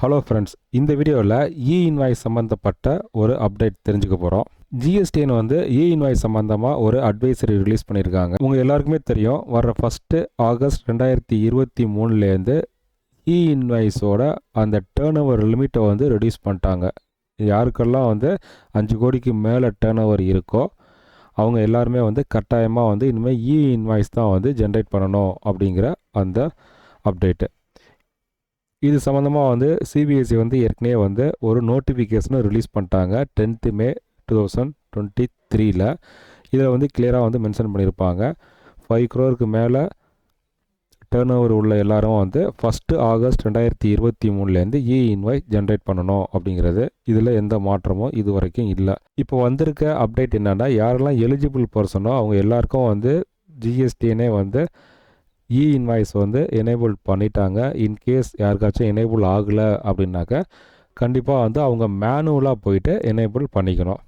Hello friends, இந்த வீடியோவில் இ-இன்வாய்ஸ் சம்மந்தப்பட்ட ஒரு அப்டேட் தெரிஞ்சுக்க போகிறோம். ஜிஎஸ்டின்னு வந்து இ-இன்வாய்ஸ் சம்மந்தமாக ஒரு அட்வைசரி ரிலீஸ் பண்ணியிருக்காங்க. உங்கள் எல்லாருக்குமே தெரியும், வர்ற 1 ஆகஸ்ட் 2023 இ-இன்வாய்ஸோட அந்த டேர்ன் ஓவர் லிமிட்டை வந்து ரெடியூஸ் பண்ணிட்டாங்க. யாருக்கெல்லாம் வந்து 5 கோடிக்கு மேலே டேர்ன் ஓவர் இருக்கோ அவங்க எல்லாருமே வந்து கட்டாயமாக வந்து இனிமேல் இ-இன்வாய்ஸ் தான் வந்து ஜென்ரேட் பண்ணணும் அப்படிங்கிற அந்த அப்டேட்டு. இது சம்மந்தமாக வந்து சிபிஎஸ்சி வந்து ஏற்கனவே வந்து ஒரு நோட்டிஃபிகேஷனை ரிலீஸ் பண்ணிட்டாங்க 10th May 2023. இதில் வந்து கிளியராக வந்து மென்ஷன் பண்ணியிருப்பாங்க 5 crore மேலே டேர்ன் ஓவர் உள்ள எல்லாரும் வந்து 1 ஆகஸ்ட் 2023 இ-இன்வாய்ஸ் ஜென்ரேட் பண்ணணும் அப்படிங்கிறது. இதில் எந்த மாற்றமும் இது வரைக்கும் இல்லை. இப்போ வந்திருக்க அப்டேட் என்னென்னா, யாரெல்லாம் எலிஜிபிள் பர்சனோ அவங்க எல்லாருக்கும் வந்து ஜிஎஸ்டினே வந்து இ-இன்வாய்ஸ் வந்து எனேபிள் பண்ணிட்டாங்க. இன்கேஸ் யாருக்காச்சும் எனேபிள் ஆகலை அப்படின்னாக்க கண்டிப்பாக வந்து அவங்க மேனுவலாக போயிட்டு எனேபிள் பண்ணிக்கணும்.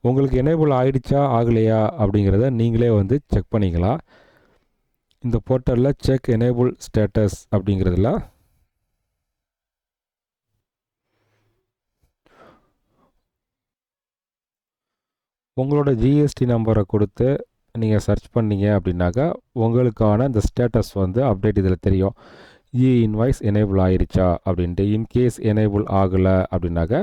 உங்களுக்கு எனேபிள் ஆகிடுச்சா ஆகலையா அப்படிங்கிறத நீங்களே வந்து செக் பண்ணிக்கலாம். இந்த போர்ட்டலில் செக் எனேபிள் ஸ்டேட்டஸ் அப்படிங்கிறதுல உங்களோட ஜிஎஸ்டி நம்பரை கொடுத்து நீங்கள் சர்ச் பண்ணீங்க அப்படின்னாக்கா உங்களுக்கான இந்த ஸ்டேட்டஸ் வந்து அப்டேட் இதில் தெரியும். இ-இன்வாய்ஸ் எனேபிள் ஆகிருச்சா அப்படின்ட்டு. இன்கேஸ் எனேபிள் ஆகலை அப்படின்னாக்கா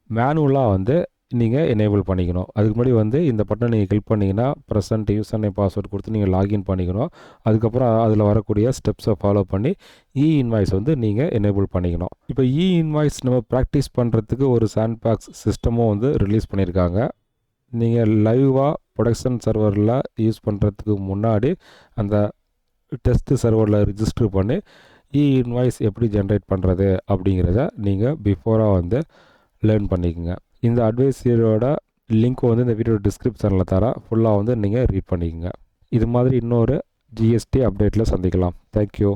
மேனுவலாக வந்து நீங்கள் எனேபிள் பண்ணிக்கணும். அதுக்கு முன்னாடி வந்து இந்த பட்டன் நீங்கள் கிளிக் பண்ணிங்கன்னா ப்ரெசன்ட் யூசர் நேம் பாஸ்வேர்ட் கொடுத்து நீங்கள் லாகின் பண்ணிக்கணும். அதுக்கப்புறம் அதில் வரக்கூடிய ஸ்டெப்ஸை ஃபாலோ பண்ணி இ-இன்வாய்ஸ் வந்து நீங்கள் எனேபிள் பண்ணிக்கணும். இப்போ இ-இன்வாய்ஸ் நம்ம ப்ராக்டிஸ் பண்ணுறதுக்கு ஒரு சாண்ட்பாக்ஸ் சிஸ்டமும் வந்து ரிலீஸ் பண்ணியிருக்காங்க. நீங்கள் லைவாக ப்ரொடக்ஷன் சர்வரில் யூஸ் பண்ணுறதுக்கு முன்னாடி அந்த டெஸ்ட்டு சர்வரில் ரிஜிஸ்டர் பண்ணி இ-இன்வாய்ஸ் எப்படி ஜென்ரேட் பண்ணுறது அப்படிங்கிறத நீங்கள் பிஃபோராக வந்து லேர்ன் பண்ணிக்கோங்க. இந்த அட்வைஸரோட லிங்க் வந்து இந்த வீடியோ டிஸ்கிரிப்ஷனில் தரேன். ஃபுல்லாக வந்து நீங்கள் ரீட் பண்ணிக்கோங்க. இது மாதிரி இன்னொரு ஜிஎஸ்டி அப்டேட்டில் சந்திக்கலாம். தேங்க்யூ.